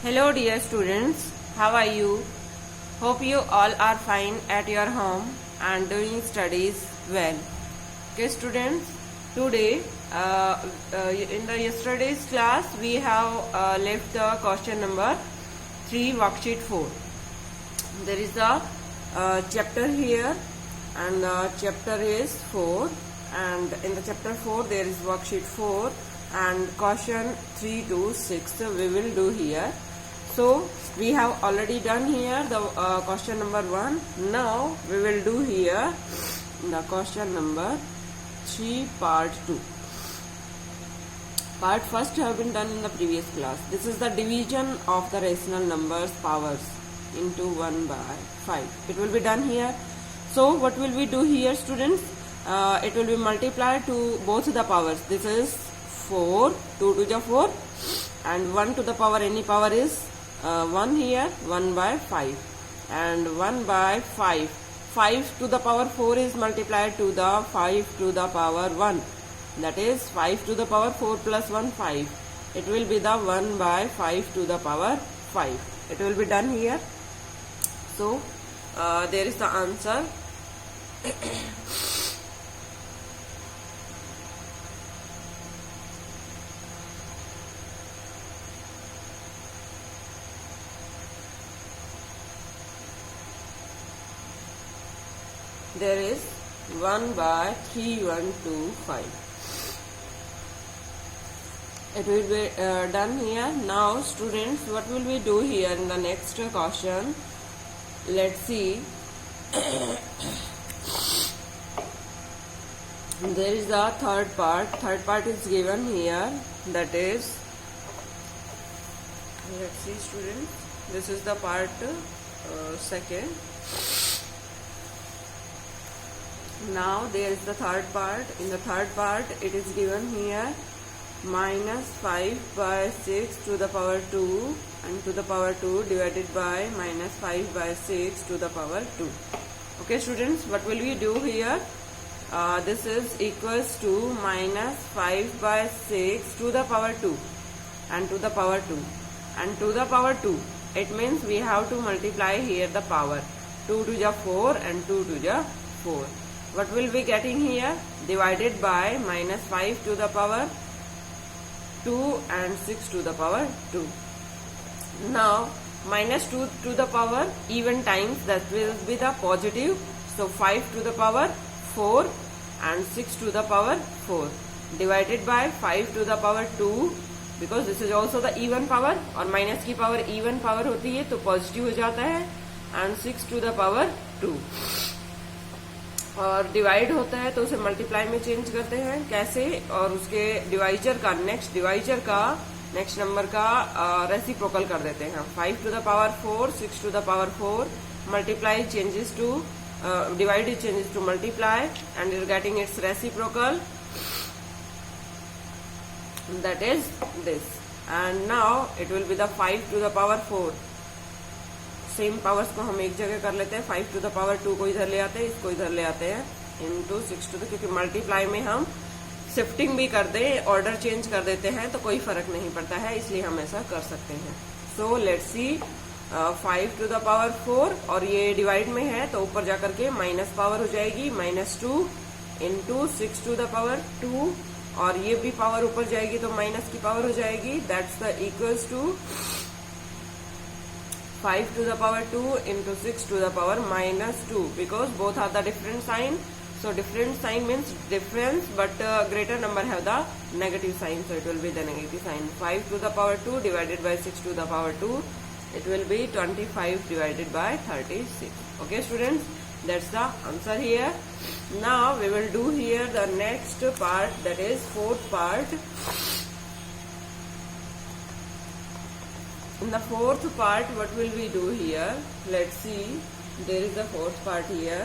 Hello dear students, how are you? Hope you all are fine at your home and doing studies well. Okay students, today in the yesterday's class we have left the question number 3 worksheet 4. There is a chapter here and the chapter is 4, and in the chapter 4 there is worksheet 4 and question 3 to 6 we will do here. So we have already done here the question number 1. Now we will do here the question number 3 part 2. Part first have been done in the previous class. This is the division of the rational numbers powers into 1 by 5. It will be done here. So what will we do here students? It will be multiplied to both the powers. This is 4, 2 to the 4 and 1 to the power any power is 1 here, 1 by 5 and 1 by 5. 5 to the power 4 is multiplied to the 5 to the power 1. That is 5 to the power 4 plus 1, 5. It will be the 1 by 5 to the power 5. It will be done here. So there is the answer. There is 1 by 3, 1, 2, 5. It will be done here. Now students, what will we do here in the next question? Let's see. There is the third part. Third part is given here. That is, let's see students. This is the part second. Now there is the third part. In the third part it is given here minus 5 by 6 to the power 2 and to the power 2 divided by minus 5 by 6 to the power 2. Okay students, what will we do here? This is equals to minus 5 by 6 to the power 2 and to the power 2 and to the power 2. It means we have to multiply here the power. 2 to the 4 and 2 to the 4. What will be getting here? Divided by minus 5 to the power 2 and 6 to the power 2. Now minus 2 to the power even times, that will be the positive. So 5 to the power 4 and 6 to the power 4 divided by 5 to the power 2, because this is also the even power और minus की power even power होती है तो positive हो जाता है, and 6 to the power 2 और divide होता है तो उसे मल्टीप्लाई में चेंज करते हैं. कैसे? और उसके डिवाइजर का नेक्स्ट नंबर का रेसिप्रोकल कर देते हैं. 5 to the power 4, 6 to the power 4, multiply changes to divide changes to multiply and you are getting its reciprocal. That is this. And now it will be the 5 to the power 4. Same powers को हम एक जगह कर लेते हैं. 5 to the power 2 को इधर ले आते हैं, इसको इधर ले आते हैं इनटू 6 टू द, क्योंकि मल्टीप्लाई में हम शिफ्टिंग भी कर दें, ऑर्डर चेंज कर देते हैं तो कोई फर्क नहीं पड़ता है, इसलिए हम ऐसा कर सकते हैं. So let's see 5 to the power 4 और ये डिवाइड में है तो ऊपर जाकर के माइनस पावर हो जाएगी -2 इंटू 6 टू द पावर 2 और ये भी पावर ऊपर जाएगी तो माइनस की पावर हो जाएगी. That's the equals to 5 to the power 2 into 6 to the power -2, because both are the different sign. So different sign means difference, but greater number have the negative sign, so it will be the negative sign. 5 to the power 2 divided by 6 to the power 2, it will be 25 divided by 36. Okay students, that's the answer here. Now we will do here the next part, that is fourth part. In the fourth part, what will we do here? Let's see. There is the fourth part here.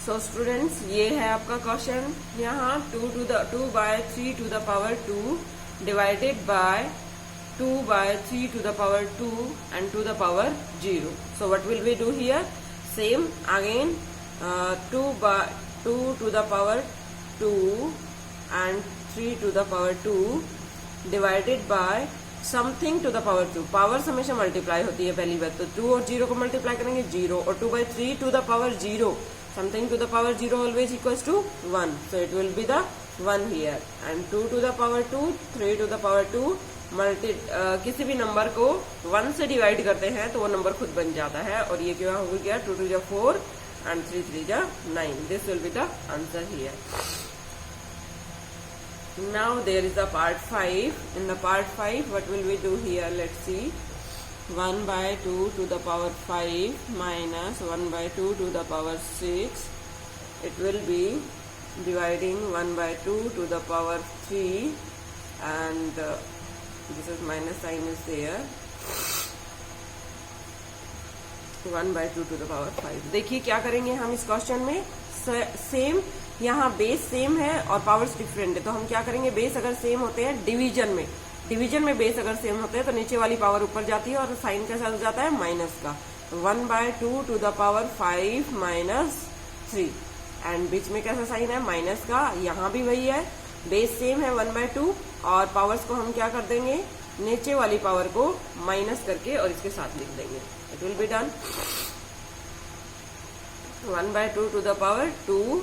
So students, ये है आपका question. यहाँ 2 by 3 to the power 2 divided by 2 by 3 to the power 2 and to the power 0. So what will we do here? Same again, 2 by 2 to the power 2 and 3 to the power 2 divided by something to the power 2. Powers हमेशा multiply होती है पहली बात, तो 2 और 0 को multiply करेंगे 0, और 2 by 3 to the power 0, something to the power 0 always equals to 1, so it will be the 1 here. And 2 to the power 2, 3 to the power 2 किसी भी नंबर को 1 से डिवाइड करते हैं तो वो नंबर खुद बन जाता है, और ये क्या हो गया 2 2 4 and 3 3 9. This will be the answer here. Now there is a part 5. In the part 5, what will we do here? Let's see. 1 by 2 to the power 5 minus 1 by 2 to the power 6. It will be dividing 1 by 2 to the power 3, and this is minus sign is there. 1 by 2 to the power 5. देखिए क्या करेंगे हम इस question में. Same यहाँ base same है और powers different है, तो हम क्या करेंगे, बेस अगर सेम होते हैं डिवीजन में बेस अगर सेम होते हैं तो नीचे वाली पावर ऊपर जाती है और साइन कैसा हो जाता है माइनस का. 1 by 2 to the power 5 minus 3, and बीच में कैसा साइन है माइनस का. यहाँ भी वही है, बेस सेम है 1 by 2 और पावर्स को हम क्या कर देंगे, नीचे वाली पावर को माइनस करके और इसके साथ लिख देंगे. It will be done. 1 by 2 to the power 2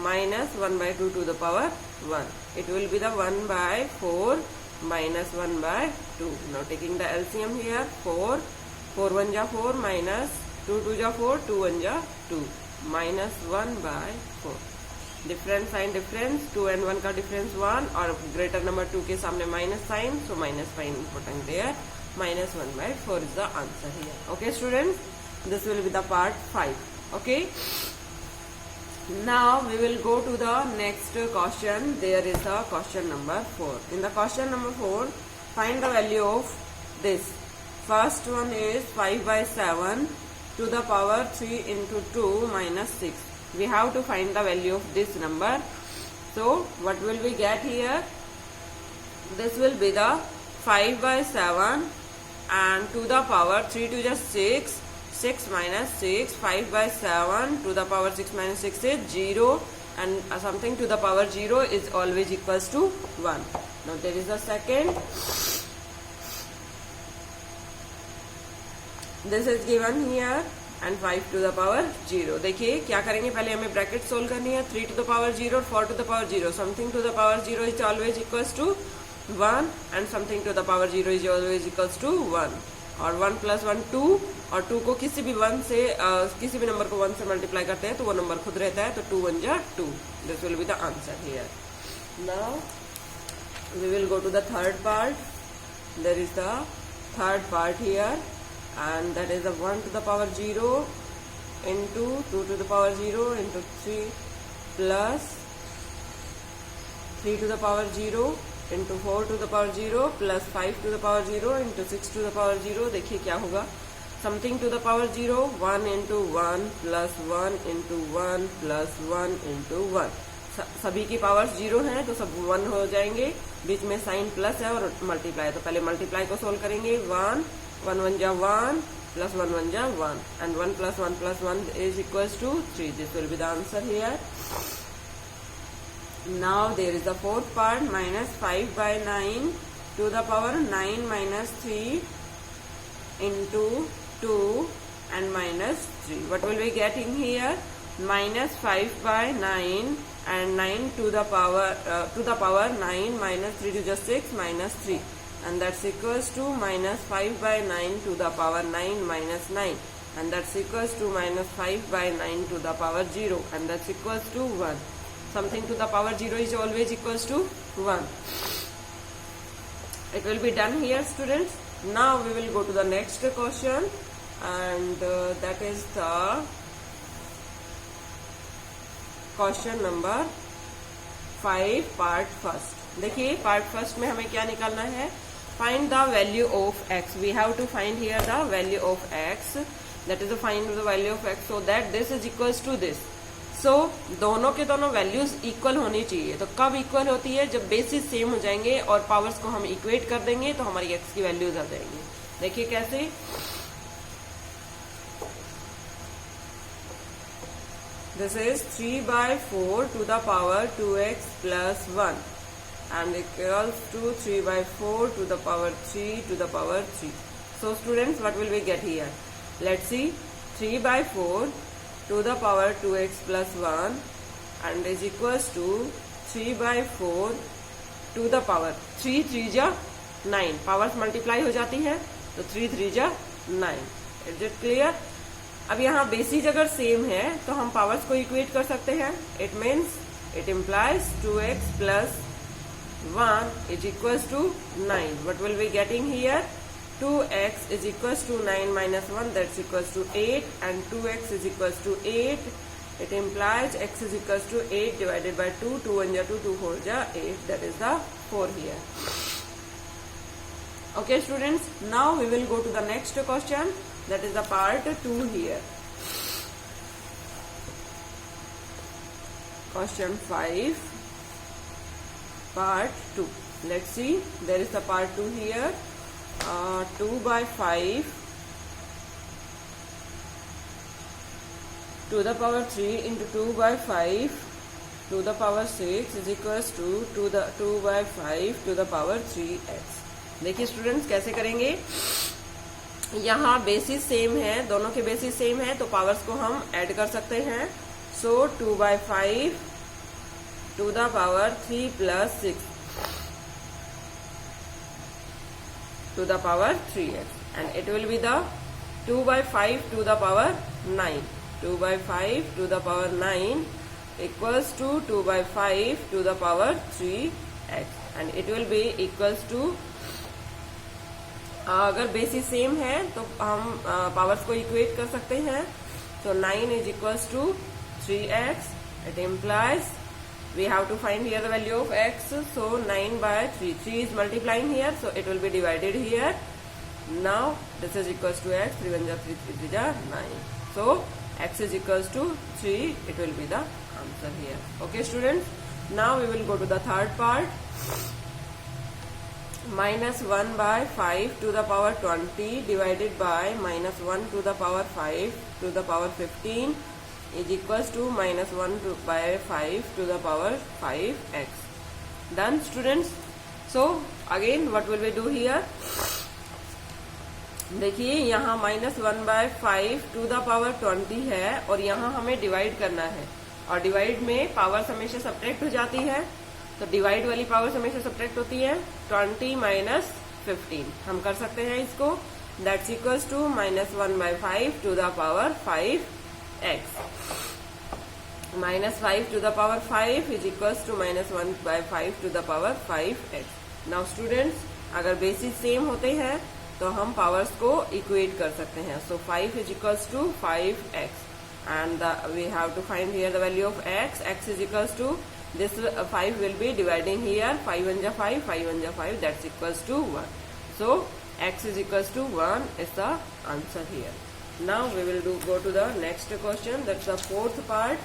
minus 1 by 2 to the power 1. It will be the 1 by 4 minus 1 by 2. Now taking the LCM here, 4 1 ja 4 minus 2 2 ja 4, 2 1 ja 2 minus 1 by 4. Difference sign difference, 2 and 1 का difference 1 और greater number 2 के सामने minus sign, so minus sign important there. minus 1 by 4 is the answer here. Okay students, this will be the part 5. Okay, now we will go to the next question. There is a question number 4. In the question number 4, find the value of this. First one is 5 by 7 to the power 3 into 2 minus 6. We have to find the value of this number. So what will we get here? This will be the 5 by 7 and to the power 3 to just 6, 6 minus 6, 5 by 7 to the power 6 minus 6 is 0, and something to the power 0 is always equals to 1. Now there is a second. This is given here and 5 to the power 0. देखिए क्या करेंगे, पहले हमें bracket solve करनी है. 3 to the power 0 और 4 to the power 0. Something to the power 0 is always equals to 1 and something to the power 0 is always equals to 1. और 1 plus 1 2, और 2 को किसी भी 1 से किसी भी नंबर को 1 से मल्टीप्लाई करते हैं तो वो नंबर खुद रहता है, तो 2 1 जा 2. This will be the answer here. Now we will go to the third part. There is the third part here, and that is a 1 to the power 0 into 2 to the power 0 into 3 plus 3 to the power 0 into 4 to the power 0 plus 5 to the power 0 into 6 to the power 0. देखिए क्या होगा, something to the power 0, 1 into 1 plus 1 into 1 plus 1 into 1. सभी की powers 0 हैं तो सब 1 हो जाएंगे. बीच में साइन प्लस है और मल्टीप्लाई, तो पहले मल्टीप्लाई को सोल्व करेंगे. 1 1 1 ja 1 plus 1 1 ja 1, and 1 plus 1 is equals to 3. This will be the answer here. Now there is the fourth part, minus 5 by 9 to the power 9 minus 3 into 2 and minus 3. What will we get in here? Minus 5 by 9 and 9 to the power 9 minus 3 to just 6 minus 3. And that's equals to minus 5 by 9 to the power 9 minus 9, and that's equals to minus 5 by 9 to the power 0, and that's equals to 1. Something to the power 0 is always equals to 1. It will be done here students. Now we will go to the next question, and that is the question number 5 part first. देखिए part first में हमें क्या निकालना है, find the value of x. We have to find here the value of x. That is to find the value of x so that this is equals to this. सो दोनों के दोनों values equal होनी चाहिए। तो कब equal होती है? जब बेसिस सेम हो जाएंगे और पावर्स को हम इक्वेट कर देंगे तो हमारी एक्स की वैल्यूज आ जाएंगी। देखिए कैसे, this is 3/4 to the power 2x plus 1 and equals to 3/4 to the power 3 to the power 3. So students, what will we get here? Let's see, 3/4 to the power 2x plus 1 and is equals to 3/4 to the power 3 3 जा 9, powers multiply हो जाती है तो 3 3 जा 9। Is it clear? अब यहाँ basis अगर same है तो हम पावर्स को इक्वेट कर सकते हैं। It means it implies 2x plus 1 is equals to 9. What will be getting here? 2x is equals to 9 minus 1, that's equals to 8, and 2x is equals to 8. It implies x is equals to 8 divided by 2. 2 1 ja 2, 2 4 ja 8. That is the 4 here. Okay students, now we will go to the next question. That is the part 2 here. Question 5. Part 2. Let's see, there is the part 2 here. 2/5 to the power 3 into 2/5 to the power 6 is equals to 2/5 to the power 3x. देखिए students कैसे करेंगे, यहाँ basis same है, दोनों के basis same है तो powers को हम ऐड कर सकते हैं। सो 2/5 to the power 3 plus 6 to the power 3x, and it will be the 2/5 to the power 9. 2/5 to the power 9 equals to 2/5 to the power 3x, and it will be equals to, अगर basis same है तो हम powers को equate कर सकते हैं। तो 9 is equals to 3x. It implies we have to find here the value of x. So 9/3. 3 is multiplying here, so it will be divided here. Now this is equals to x. 3 1 ja 3, 3 3 ja 9. So x is equals to 3. It will be the answer here. Okay students. Now we will go to the third part. -1/5 to the power 20 divided by -1 to the power 5 to the power 15 is equals to -1/5 to the power 5x. Done students? So again what will we do here? देखिए यहाँ -1/5 to the power 20 है और यहाँ हमें divide करना है, और divide में पावर्स हमेशा सब्ट्रैक्ट हो जाती है, तो डिवाइड वाली पावर्स हमेशा सब्ट्रैक्ट होती है। 20 minus 15 हम कर सकते हैं इसको, that's equals to -1/5 to the power 5x. -5 to the power 5 is equals to -1/5 to the power 5x. Now students, अगर बेसिस सेम होते हैं तो हम पावर्स को इक्वेट कर सकते हैं। सो 5 is equals to 5x, and we have to find here the value of x. X is equals to this 5 will be dividing here, 5 1 ja 5, 5 1 ja 5, that's equals to 1. So x is equals to 1 is the answer here. Now we will go to the next question. That's the fourth part.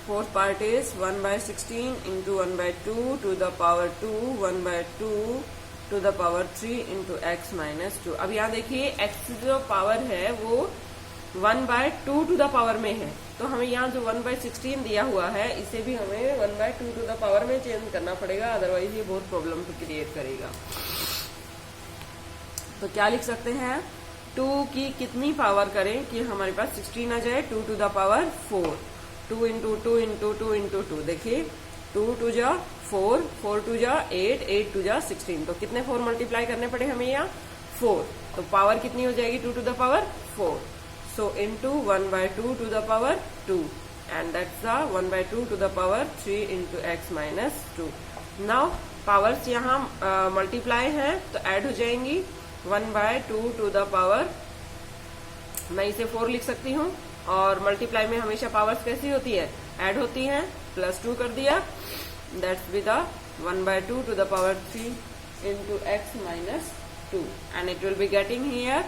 Fourth part is 1/16 into 1/2 to the power 2, 1/2 to the power 3 into x minus 2. अब यहाँ देखिए x जो power है वो 1/2 to the power में है, तो हमें यहाँ जो 1/16 दिया हुआ है इसे भी हमें 1/2 to the power में चेंज करना पड़ेगा, अदरवाइज ये बहुत प्रॉब्लम क्रिएट करेगा। तो क्या लिख सकते हैं, 2 की कितनी पावर करें कि हमारे पास 16 आ जाए, 2 to the power 4, 2 into 2 into 2 into 2, देखिए 2 2 जा 4, 4 2 जा 8, 8 2 जा 16, तो कितने 4 मल्टीप्लाई करने पड़े हमें यहाँ 4, तो पावर कितनी हो जाएगी 2 to the power 4. So into 1/2 to the power 2, and that's the 1/2 to the power 3 into x minus 2. Now powers यहाँ मल्टीप्लाई है तो ऐड हो जाएंगी, 1/2 to the power, मैं इसे 4 लिख सकती हूँ, और मल्टीप्लाई में हमेशा पावर्स कैसी होती है, ऐड होती हैं, +2 कर दिया, that's be the 1/2 to the power 3 into x minus 2, and it will be getting here,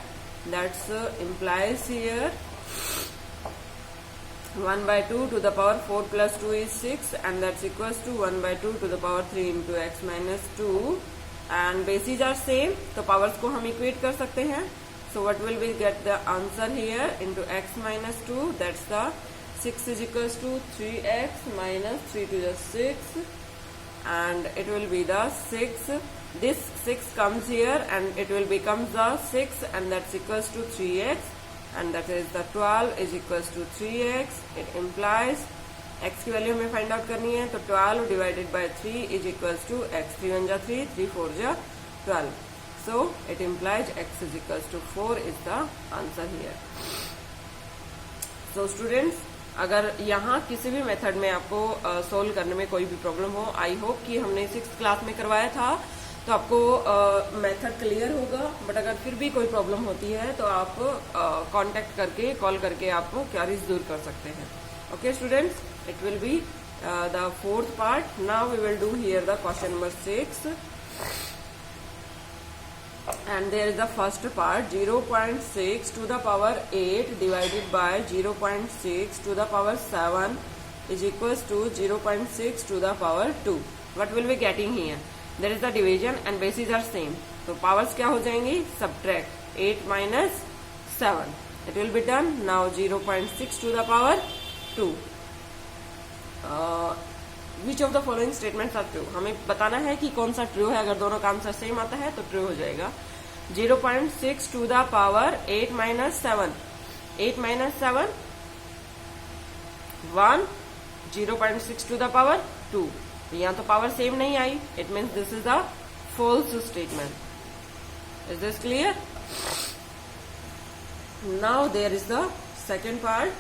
that's implies here 1 by 2 to the power 4 plus 2 is 6, and that's equals to 1 by 2 to the power 3 into x minus 2, and bases are same, तो powers को हम equate कर सकते हैं. So what will we get the answer here into x minus 2, that's the 6 is equals to 3x minus 3 to the 6, and it will be the 6, this 6 comes here and it will become the 6, and that's equals to 3x, and that is the 12 is equals to 3x. It implies x की value हमें find out करनी है, तो 12 divided by 3 is equals to x. 3 1 जा 3, 3 4 जा 12. So it implies x is equals to 4 is the answer here. So students, अगर यहाँ किसी भी मेथड में आपको सोल्व करने में कोई भी प्रॉब्लम हो, आई होप कि हमने 6th क्लास में करवाया था तो आपको मेथड क्लियर होगा. बट अगर फिर भी कोई प्रॉब्लम होती है तो आप कांटेक्ट करके, कॉल करके आप क्वेरीज दूर कर सकते हैं. Okay students, it will be the 4th part. Now we will do here the question number 6, and there is the first part, 0.6 to the power 8 divided by 0.6 to the power 7 is equals to 0.6 to the power 2. What will be getting here? There is the division and bases are same. तो powers क्या हो जाएंगी? Subtract 8 minus 7. It will be done. Now 0.6 to the power 2. Which of the following statements are true? हमें बताना है कि कौन सा true है. अगर दोनों का आंसर सेम आता है तो true हो जाएगा. 0.6 to the power 8 minus 7. 8 minus 7 1. 0.6 to the power 2. तो यहाँ तो पावर सेम नहीं आई. It means this is the false statement. Is this clear? Now there is the second part.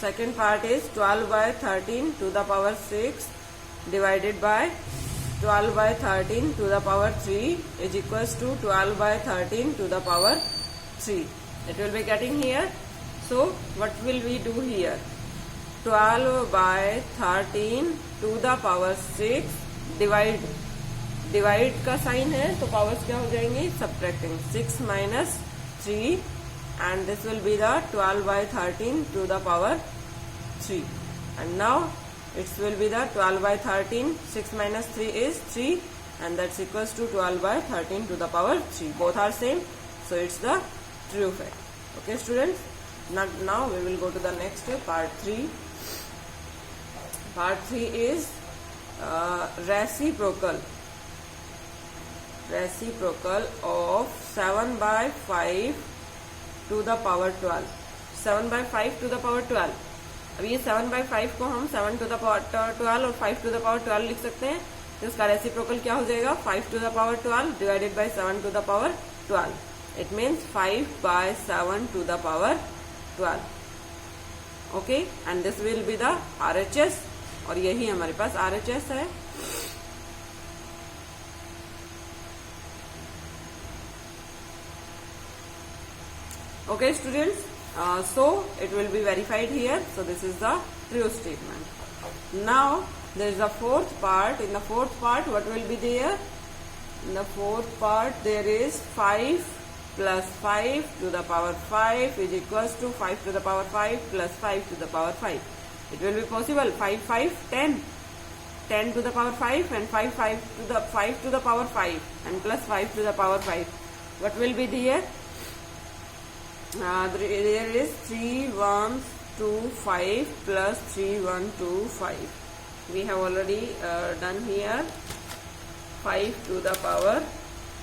Second part is 12 by 13 to the power 6 divided by 12 by 13 to the power 3 is equals to 12 by 13 to the power 3. It will be getting here. So what will we do here? 12 by 13 to the power 6 divide का sign है तो powers क्या हो जाएंगी? Subtracting. 6 minus 3 and this will be the 12 by 13 to the power 3, and now it will be the 12 by 13. 6 minus 3 is 3, and that's equals to 12 by 13 to the power 3. Both are same, so it's the true fact. Okay students, now we will go to the next part 3. Part 3 is reciprocal of 7 by 5 to the power 12. 7 by 5 to the power 12. अब ये 7 by 5 को हम 7 to the power 12 और 5 to the power 12 लिख सकते हैं. तो इसका रेसिप्रोकल क्या हो जाएगा? 5 to the power 12 divided by 7 to the power 12. It means 5 by 7 to the power 12. Okay, and this will be the RHS, और यही हमारे पास RHS है. Okay students, so it will be verified here. So this is the true statement. Now there is a 4th part. In the 4th part, what will be there? In the 4th part, there is 5 plus 5 to the power 5 is equals to 5 to the power 5 plus 5 to the power 5. It will be possible. 5 5 10. 10 to the power 5 and 5 to the power 5 and plus 5 to the power 5. What will be there? There is 3 1 2 5 plus 3 1 2 5. We have already done here. 5 to the power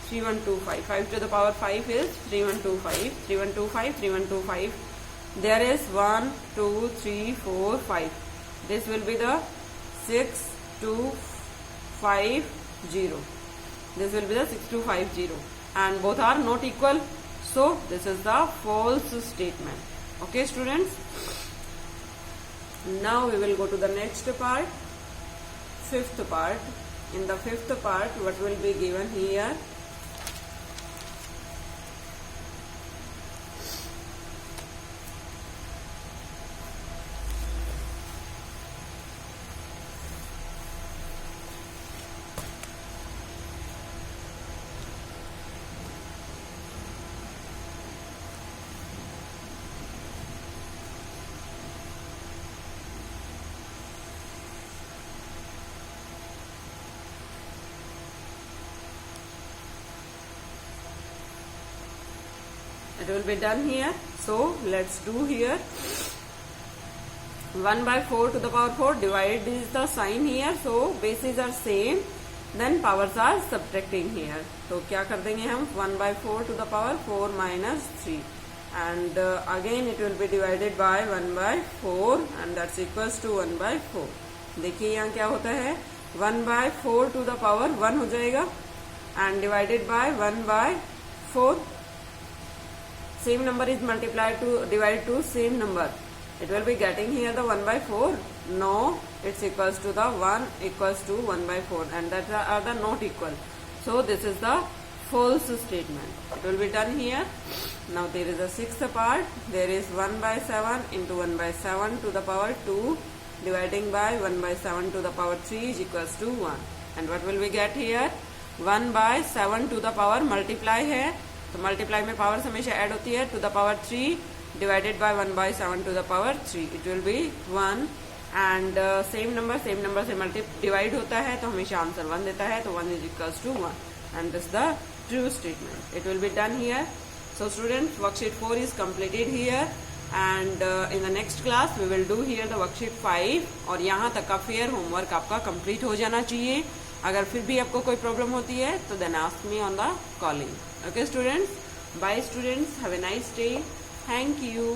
3 1 2 5. 5 to the power 5 is 3 1 2 5. 3 1 2 5. 3 1 2 5. There is 1 2 3 4 5. This will be the 6 2 5 0. This will be the 6 2 5 0, and both are not equal. So this is the false statement. Okay students, now we will go to the next part, 5th part. In the 5th part, what will be given here? it will be done here. So let's do here. 1 by 4 to the power 4, divide is the sign here, so bases are same, then powers are subtracting here. तो क्या कर देंगे हम, 1 by 4 to the power 4 minus 3, and again it will be divided by 1 by 4 and that's equals to 1 by 4. देखिए यहाँ क्या होता है, 1 by 4 to the power 1 हो जाएगा and divided by 1 by 4. Same number is multiplied to divide to same number. It will be getting here the 1 by 4. No, it's equals to the 1 equals to 1 by 4 and that are the not equal. So this is the false statement. It will be done here. Now there is a sixth part. There is 1 by 7 into 1 by 7 to the power 2 dividing by 1 by 7 to the power 3 is equals to 1. And what will we get here? 1 by 7 to the power multiply है, तो multiply में powers हमेशा add होती है, to the power 3 divided by 1 by 7 to the power 3, it will be 1. and same number से divide होता है तो हमेशा आंसर 1 देता है, तो 1 is equals to 1 and this is the true statement. It will be done here. So students, worksheet 4 is completed here and in the next class we will do here the worksheet 5 और यहाँ तक का fair homework आपका complete हो जाना चाहिए. अगर फिर भी आपको कोई प्रॉब्लम होती है तो then ask me on the calling. Okay students, bye students, have a nice day. Thank you.